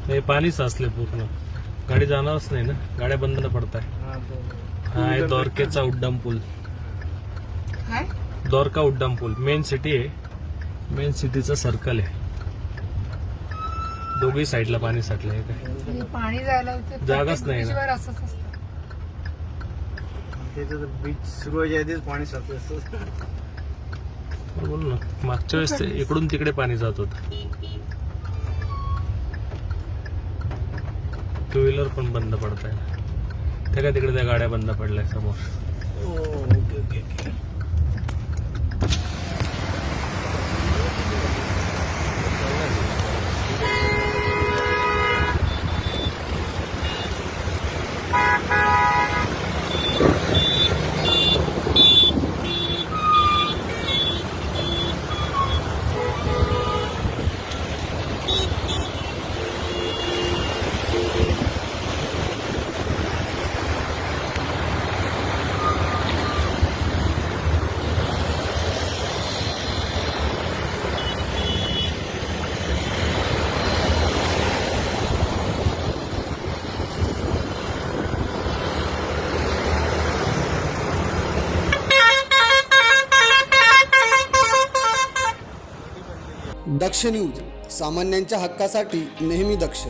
हे पाणी साचले पूर्ण, गाडी जाणारच नाही ना, गाड्या बंद पडत आहे. हा आहे द्वारकेचा उड्डाण पूल, द्वारका उड्डाण पूल. मेन सिटी आहे, मेन सिटीचा सर्कल आहे. दोघी साईडला पाणी साठलंय. काय पाणी जायला जागाच नाही ना. असंच असतं. बीच सुरू व्हायच्या आधीच पाणी साचलं असतं. बोल ना, मागच्या वेळेस इकडून तिकडे पाणी जात होतं. टू व्हीलर पण बंद पडत आहे. त्या तिकडे त्या गाड्या बंद पडल्या समोर. Okay okay okay. Daksh news, सामान्यांच्या हक्कासाठी नेहमी दक्ष.